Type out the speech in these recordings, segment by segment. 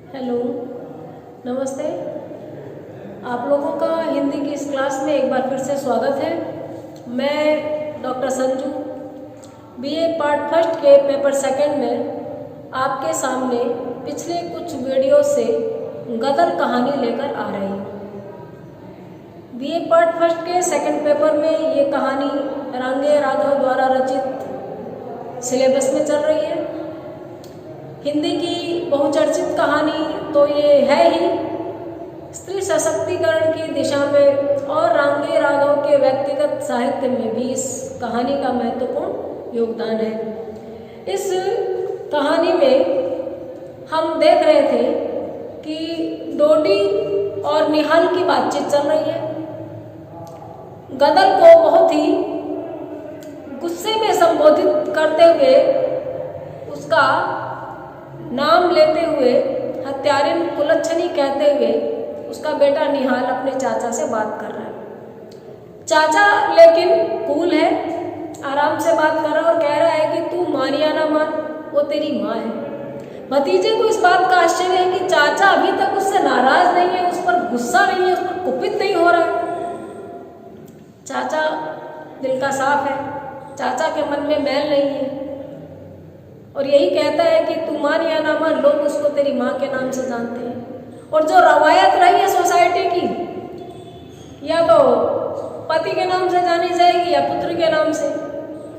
Hello, नमस्ते। आप लोगों का हिंदी की इस क्लास में एक बार फिर से स्वागत है। मैं doctor Sanju BA part first के पेपर सेकंड में आपके सामने पिछले कुछ वीडियो से गदर कहानी लेकर आ रही हूँ। बीए पार्ट फर्स्ट के सेकंड पेपर में ये कहानी रांगे राघव द्वारा रचित सिलेबस में चल रही है। हिंदी की बहुचर्चित कहानी तो ये है ही, स्त्री सशक्तिकरण की दिशा में और रांगे राघव के व्यक्तिगत साहित्य में भी इस कहानी का महत्वपूर्ण योगदान है। इस कहानी में हम देख रहे थे कि डोडी और निहाल की बातचीत चल रही है। गदर को बहुत ही गुस्से में संबोधित करते हुए, उसका नाम लेते हुए, हत्यारिन कुलच्छनी कहते हुए उसका बेटा निहाल अपने चाचा से बात कर रहा है। चाचा लेकिन कूल है, आराम से बात कर रहा है और कह रहा है कि तू मान या ना मान, वो तेरी माँ है। भतीजे को इस बात का आश्चर्य है कि चाचा अभी तक उससे नाराज नहीं है, उस पर गुस्सा नहीं है, उस पर कुपित नहीं हो रहा है। चाचा दिल का साफ है, चाचा के मन में मैल नहीं है और यही कहता है कि तू मान या ना मान, लोग उसको तेरी माँ के नाम से जानते हैं। और जो रवायत रही है सोसाइटी की, या तो पति के नाम से जानी जाएगी या पुत्र के नाम से,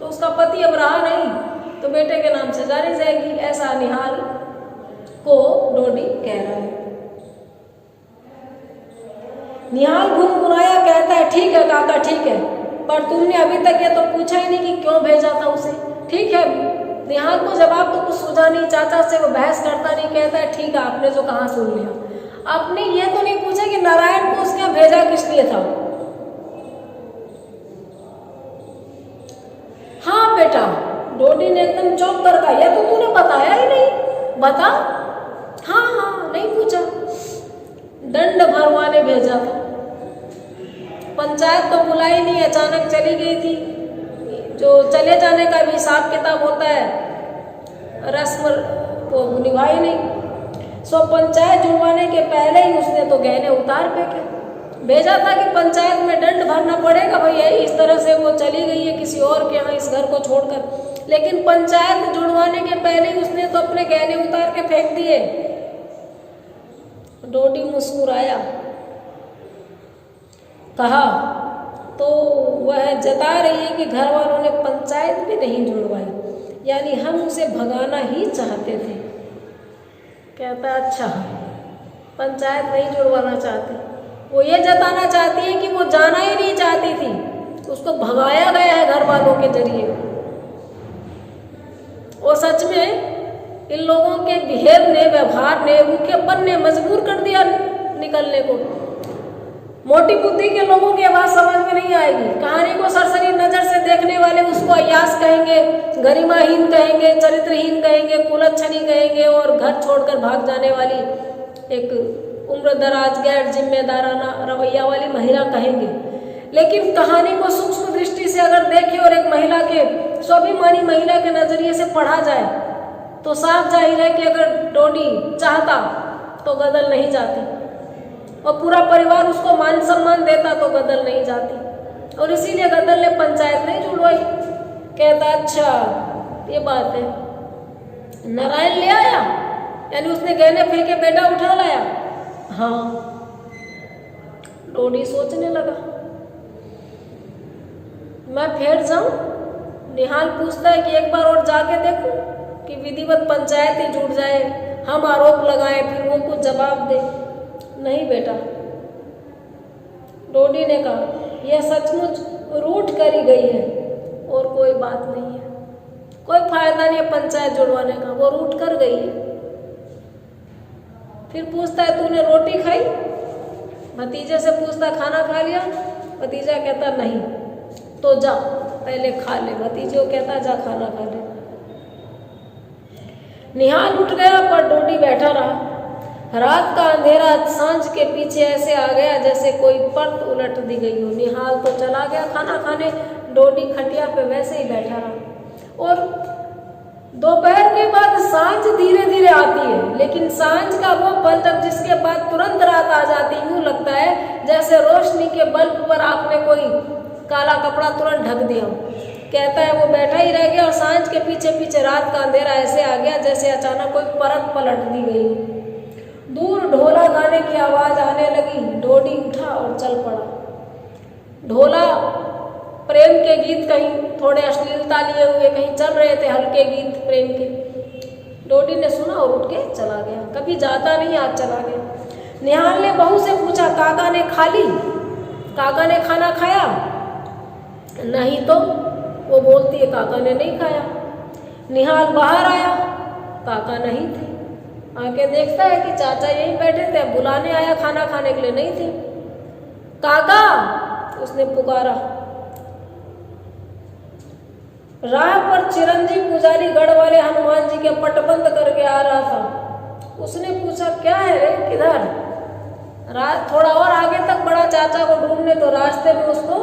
तो उसका पति अब रहा नहीं तो बेटे के नाम से जानी जाएगी, ऐसा निहाल को डोडी कह रहा है। निहाल गुनगुनाया कहता है, ठीक है काका ठीक है, पर तुमने अभी तक ये तो पूछा ही नहीं कि क्यों भेजा था उसे। ठीक है, निहाल को जवाब तो कुछ सूझा नहीं, चाचा से वो बहस करता नहीं, कहता है ठीक है आपने जो कहा सुन लिया। आपने ये तो नहीं पूछा कि नारायण को उसने भेजा किस लिए था। हाँ बेटा, डोडी ने एकदम चौंक कर कहा, यह तो तूने बताया ही नहीं, बता। हाँ हाँ नहीं पूछा, दंड भरवाने भेजा था। पंचायत तो बुलाई नहीं, अचानक चली गई थी। जो चले जाने का भी हिसाब किताब होता है, रस्म वो निभाई नहीं। सो पंचायत जुड़वाने के पहले ही उसने तो गहने उतार फेंके। भेजा था कि पंचायत में दंड भरना पड़ेगा भैया, इस तरह से वो चली गई है किसी और के यहाँ इस घर को छोड़कर। लेकिन पंचायत जुड़वाने के पहले ही उसने तो अपने गहने उतार के फेंक दिए। डोडी मुस्कुराया, कहा तो वह जता रही है कि घर वालों ने पंचायत भी नहीं जुड़वाई, यानी हम उसे भगाना ही चाहते थे। कहता अच्छा, पंचायत नहीं जुड़वाना चाहते, वो ये जताना चाहती है कि वो जाना ही नहीं चाहती थी, उसको भगाया गया है घर वालों के जरिए। और सच में इन लोगों के बिहेव ने, व्यवहार ने, रूखेपन ने मजबूर कर दिया निकलने को। मोटी बुद्धि के लोगों की आवाज समझ में नहीं आएगी। कहानी को सरसरी नजर से देखने वाले उसको अय्यास कहेंगे, गरिमाहीन कहेंगे, चरित्रहीन कहेंगे, कुलच्छनी कहेंगे और घर छोड़कर भाग जाने वाली एक उम्रदराज गैर जिम्मेदाराना रवैया वाली महिला कहेंगे। लेकिन कहानी को सूक्ष्म दृष्टि से अगर देखें और एक महिला के, स्वाभिमानी महिला के नजरिए से पढ़ा जाए तो साफ जाहिर है कि अगर डोडी चाहता तो गदर नहीं जाती और पूरा परिवार उसको मान सम्मान देता तो गदर नहीं जाती। और इसीलिए गदर ने पंचायत नहीं जुड़वाई। कहता अच्छा ये बात है, नारायण ले आया, यानी उसने गहने फेंके बेटा उठा लाया। हाँ, डोडी सोचने लगा, मैं फिर जाऊं। निहाल पूछता है कि एक बार और जाके देखूं कि विधिवत पंचायत ही जुड़ जाए, हम आरोप लगाएं, फिर वो कुछ जवाब दे। नहीं बेटा, डोडी ने कहा, यह सचमुच रूठ करी गई है और कोई बात नहीं है, कोई फायदा नहीं है पंचायत जुड़वाने का, वो रूठ कर गई है। फिर पूछता है तूने रोटी खाई? भतीजे से पूछता खाना खा लिया? भतीजा कहता नहीं। तो जा पहले खा ले। भतीजे को कहता जा खाना खा ले। निहाल उठ गया पर डोडी बैठा रहा। रात का अंधेरा सांझ के पीछे ऐसे आ गया जैसे कोई परत उलट दी गई हो। निहाल तो चला गया खाना खाने, डोडी खटिया पे वैसे ही बैठा रहा। और दोपहर के बाद सांझ धीरे धीरे आती है, लेकिन सांझ का वो पल जब जिसके बाद तुरंत रात आ जाती, यूं लगता है जैसे रोशनी के बल्ब पर आपने कोई काला कपड़ा तुरंत ढक दिया। कहता है वो बैठा ही रह गया और सांझ के पीछे पीछे रात का अंधेरा ऐसे आ गया जैसे अचानक कोई परत पलट दी गई। दूर ढोला गाने की आवाज आने लगी। डोडी उठा और चल पड़ा। ढोला प्रेम के गीत कहीं थोड़े अश्लीलता लिए हुए कहीं चल रहे थे, हल्के गीत प्रेम के। डोडी ने सुना और उठ के चला गया। कभी जाता नहीं, आज चला गया। निहाल ने बहू से पूछा, काका ने खा ली? काका ने खाना खाया? नहीं तो वो बोलती है काका ने नहीं खाया। निहाल बाहर आया, काका नहीं थे। आके देखता है कि चाचा यहीं बैठे थे, बुलाने आया खाना खाने के लिए, नहीं थे। काका, उसने पुकारा। राह पर चिरंजीव पुजारी गढ़ वाले हनुमान जी के पटबंद करके आ रहा था। उसने पूछा, क्या है रे, किधर? थोड़ा और आगे तक बढ़ा चाचा को ढूंढने, तो रास्ते में उसको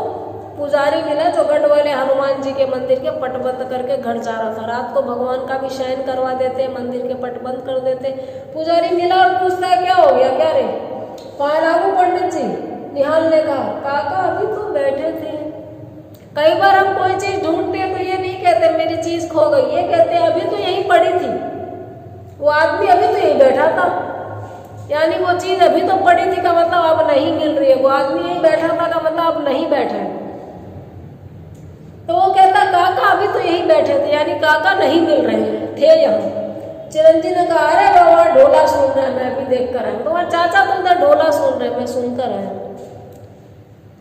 पुजारी मिला जो गढ़ वाले हनुमान जी के मंदिर के पट बंद करके घर जा रहा था। रात को भगवान का भी शयन करवा देते, मंदिर के पट बंद कर देते। पुजारी मिला और पूछता है, क्या हो गया, क्या रे? कहाँ लागू पंडित जी? निहाल ने कहा, काका अभी तो बैठे थे। कई बार हम कोई चीज ढूंढते हैं तो ये नहीं कहते मेरी चीज खो गई, ये कहते अभी तो यहीं पड़ी थी, वो आदमी अभी तो यहीं बैठा था। यानी वो चीज अभी तो पड़ी थी का मतलब अब नहीं मिल रही है, वो आदमी यहीं बैठा था का मतलब अब नहीं बैठा है। तो वो कहता, काका अभी तो यहीं बैठे थे, यानी काका नहीं मिल रहे थे यहाँ। चिरंजीव ने कहा, अरे बाबा ढोला सुन रहे हैं, मैं भी देख कर आया। तुम्हारा चाचा तो उधर ढोला सुन रहे, मैं सुनकर आया।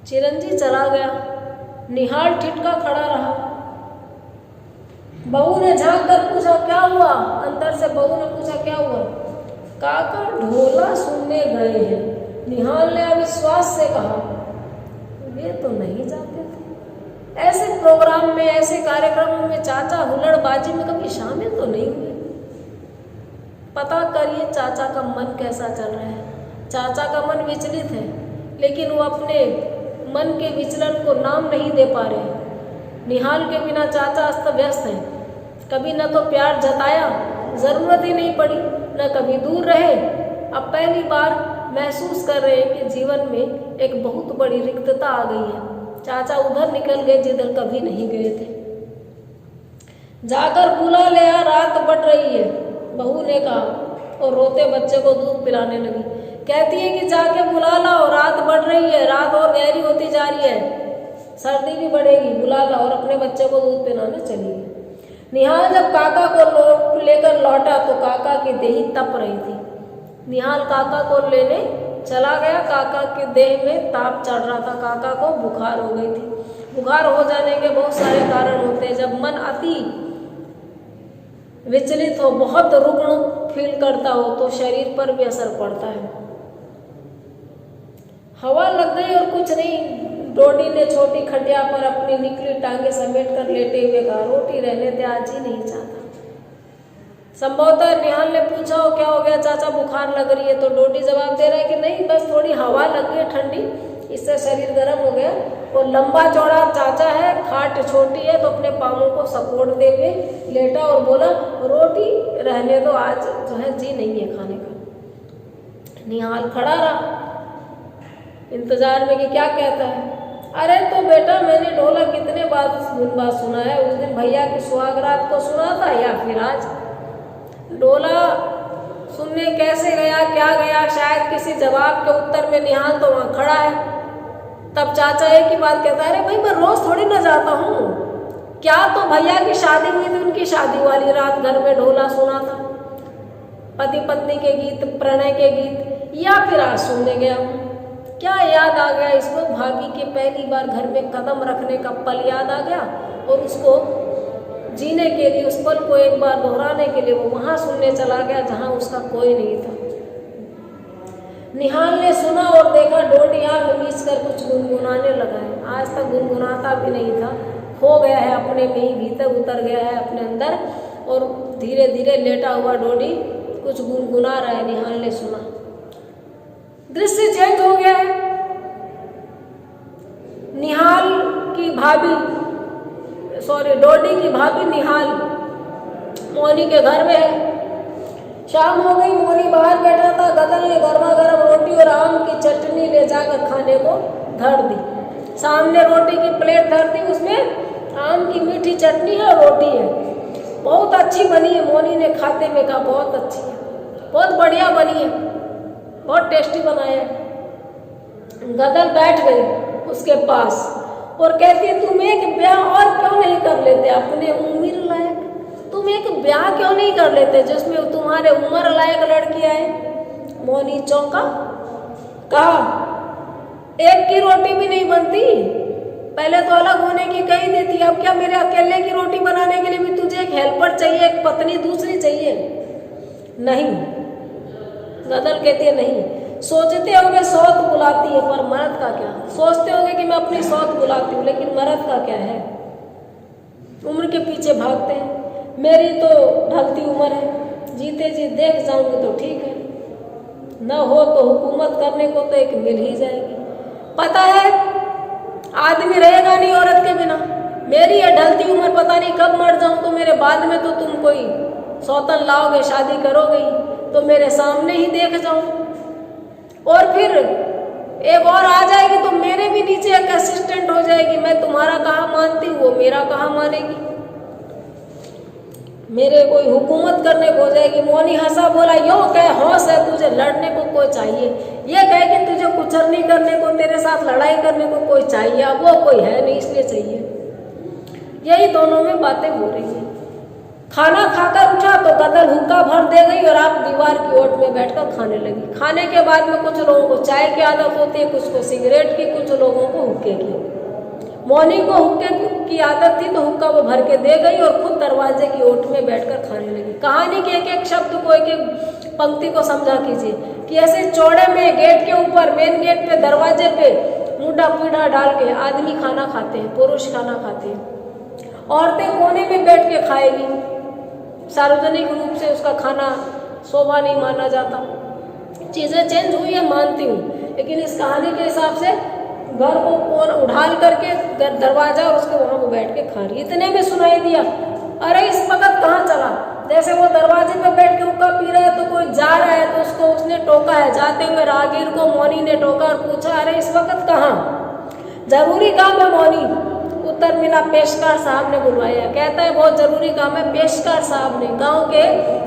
चिरंजीव चला गया। निहाल ठिठका खड़ा रहा। बहू ने झांक कर पूछा, क्या हुआ? अंदर से बहू ने पूछा, क्या हुआ? काका ढोला सुनने गए हैं। निहाल ने अविश्वास से कहा, वे तो नहीं जाते थे ऐसे प्रोग्राम में, ऐसे कार्यक्रमों में। चाचा हुल्लड़बाजी में कभी शामिल तो नहीं हुए। पता करिए चाचा का मन कैसा चल रहा है। चाचा का मन विचलित है, लेकिन वो अपने मन के विचलन को नाम नहीं दे पा रहे। निहाल के बिना चाचा अस्त व्यस्त है। कभी न तो प्यार जताया, जरूरत ही नहीं पड़ी, न कभी दूर रहे। अब पहली बार महसूस कर रहे हैं कि जीवन में एक बहुत बड़ी रिक्तता आ गई है। चाचा उधर निकल गए जिधर कभी नहीं गए थे। जाकर बुला ले आ, रात बढ़ रही है, बहू ने कहा और रोते बच्चे को दूध पिलाने लगी। कहती है कि जाके बुला लाओ, रात बढ़ रही है, रात और गहरी होती जा रही है, सर्दी भी बढ़ेगी, बुला लाओ। और अपने बच्चे को दूध पिलाने चली गई। निहाल जब काका को लेकर लौटा तो काका की देही तप रही थी। निहाल काका को लेने चला गया। काका के देह में ताप चढ़ रहा था, काका को बुखार हो गई थी। बुखार हो जाने के बहुत सारे कारण होते हैं। जब मन अति विचलित हो, बहुत रुग्ण फील करता हो, तो शरीर पर भी असर पड़ता है। हवा लग गई और कुछ नहीं। डोडी ने छोटी खटिया पर अपनी निकली टांगे समेट कर लेटे हुए कहा, रोटी रहने दे, आज ही नहीं चाहता। संभवतः निहाल ने पूछा, हो क्या हो गया चाचा, बुखार लग रही है? तो डोडी जवाब दे रहा है कि नहीं, बस थोड़ी हवा लग गई ठंडी, इससे शरीर गर्म हो गया। और लंबा चौड़ा चाचा है, खाट छोटी है, तो अपने पाँवों को सपोर्ट दे के लेटा और बोला, रोटी रहने दो, आज जो है जी नहीं है खाने का। निहाल खड़ा रहा इंतजार में कि क्या कहता है। अरे तो बेटा, मैंने ढोला कितने बार सुना है, उस दिन भैया की सुहागरात को सुना था या फिर आज? ढोला सुनने कैसे गया, क्या गया, शायद किसी जवाब के उत्तर में निहाल तो वहाँ खड़ा है। तब चाचा एक ही बात कहता है, अरे भाई मैं रोज थोड़ी ना जाता हूँ, क्या तो भैया की शादी हुई थी, उनकी शादी वाली रात घर में ढोला सुना था, पति पत्नी के गीत, प्रणय के गीत, या फिर आज सुनने गया हूँ। क्या याद आ गया इसको? भाभी के पहली बार घर में कदम रखने का पल याद आ गया और उसको जीने के लिए, उस पल को एक बार दोहराने के लिए वो वहाँ सुनने चला गया जहाँ उसका कोई नहीं था। निहाल ने सुना और देखा डोडी आँख मीच कर कुछ गुनगुनाने लगा है। आज तक गुनगुनाता भी नहीं था, खो गया है अपने में ही, भीतर उतर गया है अपने अंदर और धीरे धीरे लेटा हुआ डोडी कुछ गुनगुना रहा है। निहाल ने सुना। दृश्य चेंज हो गया है। निहाल की भाभी, डोडी की भाभी निहाल मोनी के घर में है। शाम हो गई, मोनी बाहर बैठा था। गदल ने गर्मा गर्म रोटी और आम की चटनी ले जाकर खाने को धर दी। सामने रोटी की प्लेट धर दी, उसमें आम की मीठी चटनी है और रोटी है। बहुत अच्छी बनी है। मोनी ने खाते में कहा बहुत अच्छी है, बहुत बढ़िया बनी है, बहुत टेस्टी बनाया है। गदल बैठ गई उसके पास और कहती है तुम एक ब्याह और क्यों नहीं कर लेते अपने उम्र लायक? तुम एक ब्याह क्यों नहीं कर लेते जिसमें तुम्हारे उम्र लायक लड़की आए? मोनी चौंका, कहा एक की रोटी भी नहीं बनती? पहले तो अलग होने की कही देती, अब क्या मेरे अकेले की रोटी बनाने के लिए भी तुझे एक हेल्पर चाहिए, एक पत्नी दूसरी चाहिए? नहीं। गदल कहती है नहीं। सोचते होगे सौत बुलाती है, पर मर्द का क्या? सोचते होगे कि मैं अपनी सौत बुलाती हूँ, लेकिन मर्द का क्या है? उम्र के पीछे भागते हैं। मेरी तो ढलती उम्र है, जीते जी देख जाऊंगी तो ठीक है, न हो तो हुकूमत करने को तो एक मिल ही जाएगी। पता है आदमी रहेगा नहीं औरत के बिना। मेरी है ढलती उम्र, पता नहीं कब मर जाऊं, तो मेरे बाद में तो तुम कोई सौतन लाओगे, शादी करोगे ही, तो मेरे सामने ही देख जाऊं। और फिर एक और आ जाएगी तो मेरे भी नीचे एक असिस्टेंट हो जाएगी। मैं तुम्हारा कहाँ मानती हूँ, वो मेरा कहाँ मानेगी। मेरे कोई हुकूमत करने को हो जाएगी। मोनी हंसा, बोला यूं कह हौस है तुझे लड़ने को कोई चाहिए, ये कहे कि तुझे कुचरनी करने को, तेरे साथ लड़ाई करने को कोई चाहिए, अब वो कोई है नहीं इसलिए चाहिए। यही दोनों में बातें हो रही है। खाना खाकर उठा तो गदल हुक्का भर दे गई और आप दीवार की ओट में बैठकर खाने लगी। खाने के बाद में कुछ लोगों को चाय की आदत होती है, कुछ को सिगरेट की, कुछ लोगों को हुक्के की। मोनी को हुक्के की आदत थी तो हुक्का वो भर के दे गई और खुद दरवाजे की ओट में बैठकर खाने लगी। कहानी के एक एक शब्द को, एक एक पंक्ति को समझा कीजिए कि ऐसे चौड़े में गेट के ऊपर, मेन गेट पे, दरवाजे पे मुड्ढा पीढ़ा डाल के आदमी खाना खाते हैं, पुरुष खाना खाते हैं। औरतें कोने में बैठ के खाएगी, सार्वजनिक रूप से उसका खाना शोभा नहीं माना जाता। चीज़ें चेंज हुई है मानती हूँ, लेकिन इस कहानी के हिसाब से घर को कौन उठाल करके दरवाजा और उसके वहां वो बैठ के खा रही। इतने में सुनाई दिया, अरे इस वक्त कहाँ चला? जैसे वो दरवाजे पे बैठ के हुक्का पी रहा है तो कोई जा रहा है तो उसको उसने टोका है। जाते हुए राहगीर को मोनी ने टोका और पूछा, अरे इस वक्त कहाँ? जरूरी काम है मोनी, उत्तर मिला पेशकार साहब ने बुलवाया। कहता है बहुत जरूरी काम है, पेशकार साहब ने, गांव के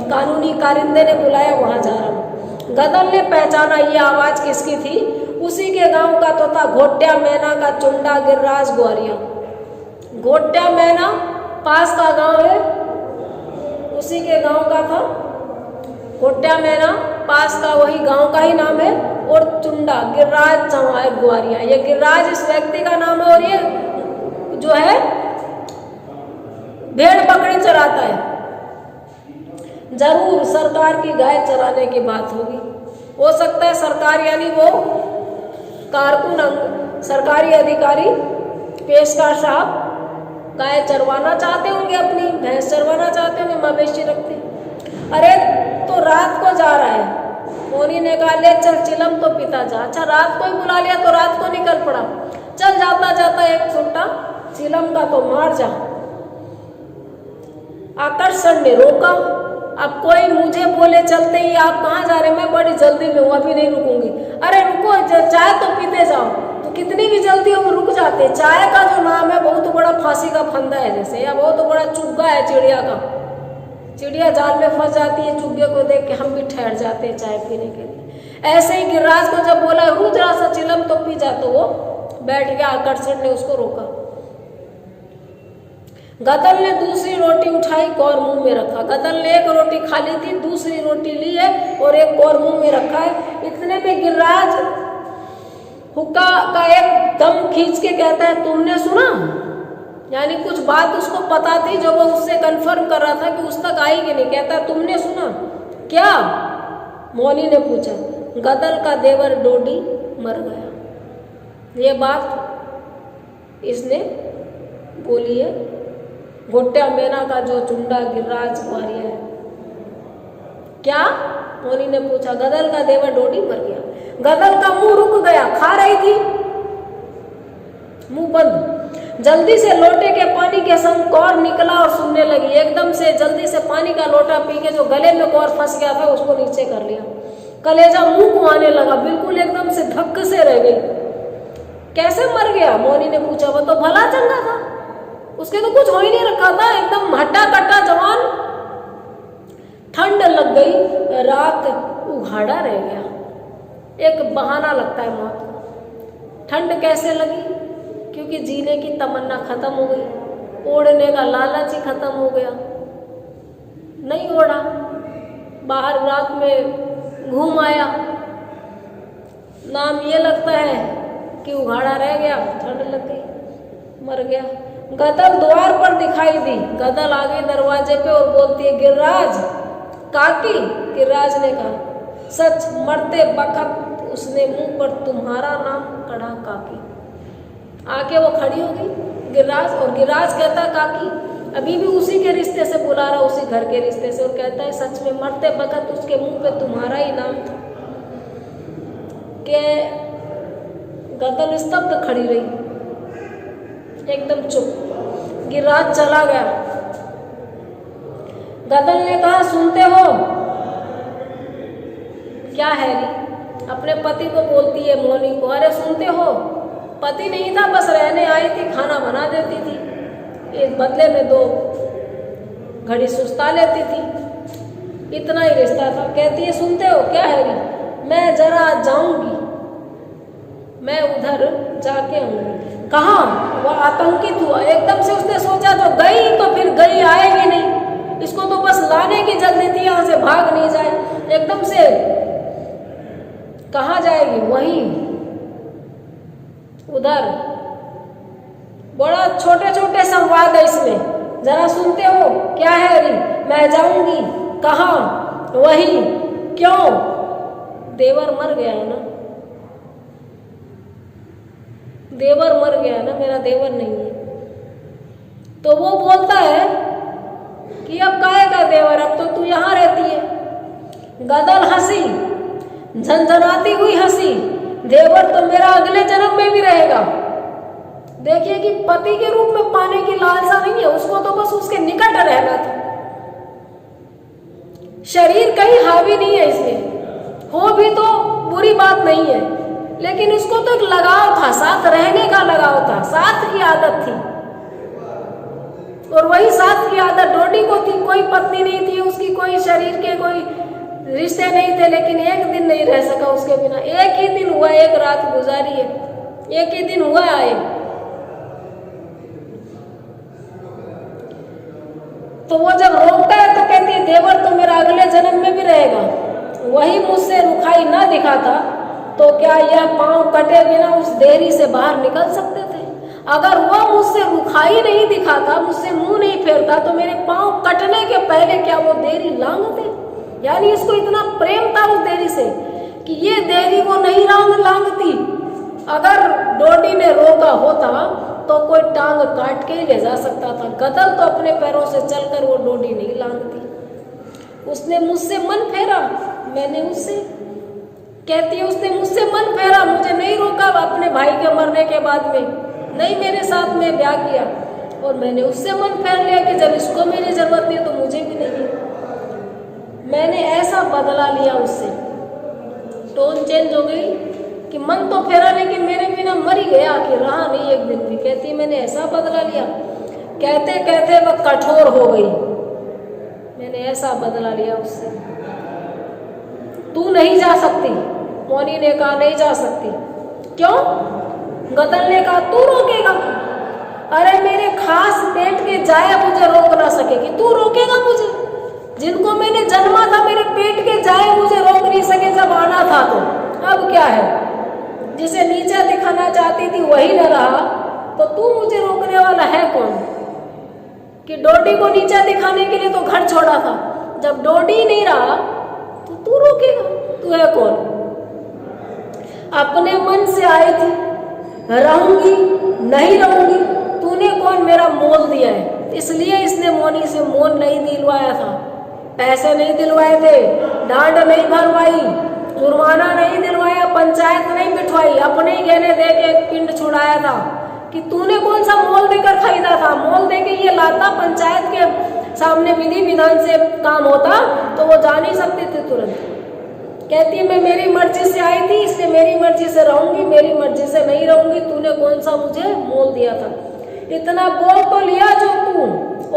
कानूनी कारिंदे ने बुलाया, वहां जा रहा हूँ। गदल ने पहचाना ये आवाज किसकी थी, उसी के गांव का तो था घोट्या मैना का चुंडा गिर्राज ग्वारिया। घोट्या मैना पास का गांव है, उसी के गांव का था घोट्या मैना, पास का वही गांव का ही नाम है। और चुंडा गिर्राज चौहान ग्वारिया, ये गिर्राज इस व्यक्ति का नाम है और ये जो है भेड़ बकरी चराता है। जरूर सरकार की गाय चराने की बात होगी, हो सकता है सरकार यानी वो कारकुन सरकारी अधिकारी पेशकार साहब गाय चरवाना चाहते होंगे, अपनी भैंस चरवाना चाहते होंगे, मवेशी रखते। अरे तो रात को जा रहा है, मोनी ने कहा ले चल चिलम तो पिता जा। अच्छा रात को ही बुला लिया तो रात को निकल पड़ा। चल जाता जाता एक छुट्टा चिलम का तो मार जा। आकर्षण ने रोका। अब कोई मुझे बोले चलते ही आप कहाँ जा रहे, मैं बड़ी जल्दी में हूँ, अभी नहीं रुकूंगी। अरे रुको, चाय तो पीते जाओ। तो कितनी भी जल्दी हो वो रुक जाते। चाय का जो नाम है बहुत बड़ा फांसी का फंदा है जैसे, या बहुत बड़ा चुग्गा है चिड़िया का। चिड़िया जाल में फंस जाती है, चुग्गे को देख के हम भी ठहर जाते हैं चाय पीने के लिए। ऐसे ही गिरिराज को जब बोला रुद्रा सा चिलम तो पी जा, तो वो बैठ गया। आकर्षण ने उसको रोका। गदल ने दूसरी रोटी उठाई, कौर मुंह में रखा। गदल ने एक रोटी खा ली थी, दूसरी रोटी ली है और एक कौर मुंह में रखा है। इतने में गिरिराज हुक्का का एक दम खींच के कहता है तुमने सुना? यानी कुछ बात उसको पता थी जो वो उससे कंफर्म कर रहा था कि उस तक आई कि नहीं। कहता तुमने सुना क्या? मौली ने पूछा। गदल का देवर डोडी मर गया। ये बात इसने बोली है घोट्या मैना का जो चुंडा गिरिराज ग्वारिया है। क्या? मोनी ने पूछा। गदल का देवर डोडी मर गया। गदल का मुंह रुक गया, खा रही थी, मुंह बंद। जल्दी से लोटे के पानी के संग कौर निकला और सुनने लगी। एकदम से जल्दी से पानी का लोटा पी के जो गले में कौर फंस गया था उसको नीचे कर लिया। कलेजा मुंह को आने लगा, बिल्कुल एकदम से धक्के से रह गई। कैसे मर गया? मौनी ने पूछा। वो तो भला चंगा था, उसके तो कुछ हो ही नहीं रखा था, एकदम हट्टा कट्टा जवान। ठंड लग गई, रात उघाड़ा रह गया। एक बहाना लगता है मौत को। ठंड कैसे लगी? क्योंकि जीने की तमन्ना खत्म हो गई, ओढ़ने का लालच ही खत्म हो गया। नहीं ओढ़ा, बाहर रात में घूम आया, नाम ये लगता है कि उघाड़ा रह गया, ठंड लग गई, मर गया। गदल द्वार पर दिखाई दी। गदल आ गई दरवाजे पे और बोलती है, गिरिराज काकी। गिरिराज ने कहा, सच मरते बखत उसने मुंह पर तुम्हारा नाम कढ़ा काकी। आके वो खड़ी हो गई गिरिराज, और गिरिराज कहता, काकी। अभी भी उसी के रिश्ते से बुला रहा, उसी घर के रिश्ते से, और कहता है, सच में मरते बखत उसके मुंह पे तुम्हारा ही नाम था। के गदल स्तब्ध खड़ी रही, एकदम चुप। गिरिराज चला गया। गदल ने कहा, सुनते हो? क्या हैरी? अपने पति को बोलती है मौनी को, अरे सुनते हो? पति नहीं था, बस रहने आई थी, खाना बना देती थी, इस बदले में 2 घड़ी सुस्ता लेती थी, इतना ही रिश्ता था। कहती है, सुनते हो? क्या हैरी? मैं जरा जाऊंगी, मैं उधर जाके आऊंगी। कहाँ? वह आतंकित हुआ एकदम से। उसने सोचा जो गई तो फिर गई, आएगी नहीं, इसको तो बस लाने की जल्दी थी, यहाँ से भाग नहीं जाए। एकदम से कहाँ जाएगी? वहीं उधर। बड़ा छोटे छोटे संवाद है इसमें, जरा सुनते हो? क्या है हरी? मैं जाऊंगी। कहाँ? वहीं। क्यों? देवर मर गया है ना, देवर मर गया है ना, मेरा देवर नहीं है। तो वो बोलता है कि अब काहे का देवर, अब तो तू यहाँ रहती है। गदल हंसी, झंझनाती हुई हंसी, देवर तो मेरा अगले जन्म में भी रहेगा। देखिए कि पति के रूप में पाने की लालसा नहीं है उसको, तो बस उसके निकट रहना था। शरीर कहीं हावी नहीं है इसमें, हो भी तो बुरी बात नहीं है, लेकिन उसको तो एक लगाव था, साथ रहने का लगाव था, साथ की आदत थी। और वही साथ की आदत डोडी को थी। कोई पत्नी नहीं थी उसकी, कोई शरीर के कोई रिश्ते नहीं थे, लेकिन एक दिन नहीं रह सका उसके बिना। एक ही दिन हुआ, एक रात गुजारी है, एक ही दिन हुआ आए। तो वो जब रोकता है तो कहती है, देवर तो मेरा अगले जन्म में भी रहेगा। वही मुझसे रुखाई ना दिखाता तो क्या यह पांव कटे बिना उस देरी से बाहर निकल सकते थे? अगर वह मुझसे रुखाई नहीं दिखाता, मुझसे मुंह नहीं फेरता, तो मेरे पांव कटने के पहले क्या वो देरी लांघते? यानी इसको इतना प्रेम था उस देरी से कि ये देरी वो नहीं लांघती। अगर डोडी ने रोका होता तो कोई टांग काट के ही ले जा सकता था। गदल तो अपने पैरों से चलकर वो डोडी नहीं लांघती। उसने मुझसे मन फेरा, मैंने उससे, कहती है उसने मुझसे मन फेरा, मुझे नहीं रोका अपने भाई के मरने के बाद में, नहीं मेरे साथ में ब्याह किया, और मैंने उससे मन फेर लिया कि जब इसको मेरी जरूरत नहीं तो मुझे भी नहीं। मैंने ऐसा बदला लिया उससे। टोन चेंज हो गई कि मन तो फेरा लेकिन मेरे बिना मर ही गया, कि रहा नहीं एक दिन भी। कहती मैंने ऐसा बदला लिया, कहते कहते वह कठोर हो गई। मैंने ऐसा बदला लिया उससे। तू नहीं जा सकती, मौनी ने कहा, नहीं जा सकती। क्यों? गदल ने कहा, तू रोकेगा? अरे मेरे खास पेट के जाए मुझे रोक ना सकेगी, तू रोकेगा मुझे? जिनको मैंने जन्मा था मेरे पेट के जाए मुझे रोक नहीं सके जब आना था, तो अब क्या है? जिसे नीचा दिखाना चाहती थी वही न रहा, तो तू मुझे रोकने वाला है कौन? कि डोडी को नीचा दिखाने के लिए तो घर छोड़ा था, जब डोडी नहीं रहा तो तू रोकेगा? तू है कौन? अपने मन से आई थी, रहूंगी नहीं रहूंगी, तूने कौन मेरा मोल दिया है? इसलिए इसने मौनी से मोल नहीं दिलवाया था, पैसे नहीं दिलवाए थे, डांड नहीं भरवाई, जुर्माना नहीं दिलवाया, पंचायत नहीं बिठवाई, अपने ही गहने दे के पिंड छुड़ाया था कि तूने कौन सा मोल देकर खरीदा था, मोल देके ये लाता, पंचायत के सामने विधि विधान से काम होता तो वो जा नहीं सकते थे तुरंत। कहती है मैं मेरी मर्जी से आई थी, इसलिए मेरी मर्जी से रहूंगी, मेरी मर्जी से नहीं रहूंगी, तूने कौन सा मुझे मोल दिया था। इतना बोल तो लिया जो तू,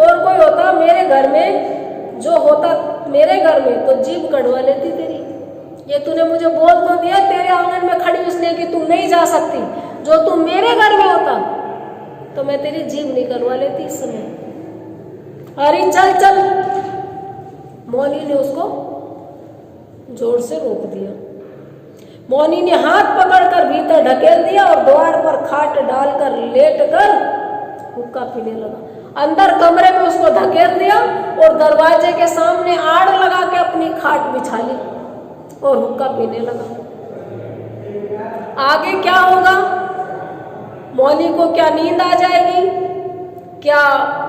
और कोई होता मेरे घर में, जो होता मेरे घर में तो जीभ कड़वा लेती तेरी। ये तूने मुझे बोल तो दिया तेरे आंगन में खड़ी इसलिए कि तू नहीं जा सकती, जो तू मेरे घर में होता तो मैं तेरी जीभ निकलवा लेती इस समय। अरे चल चल। मौनी ने उसको जोर से रोक दिया। मौनी ने हाथ पकड़कर भीतर ढकेल दिया और द्वार पर खाट डालकर लेटकर हुक्का पीने लगा। अंदर कमरे में उसको धकेल दिया और दरवाजे के सामने आड़ लगा के अपनी खाट बिछा ली और हुक्का पीने लगा। आगे क्या होगा? मौनी को क्या नींद आ जाएगी? क्या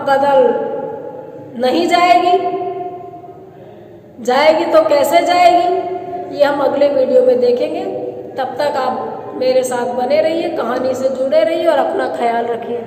गदल नहीं जाएगी? जाएगी तो कैसे जाएगी, ये हम अगले वीडियो में देखेंगे। तब तक आप मेरे साथ बने रहिए, कहानी से जुड़े रहिए और अपना ख्याल रखिए।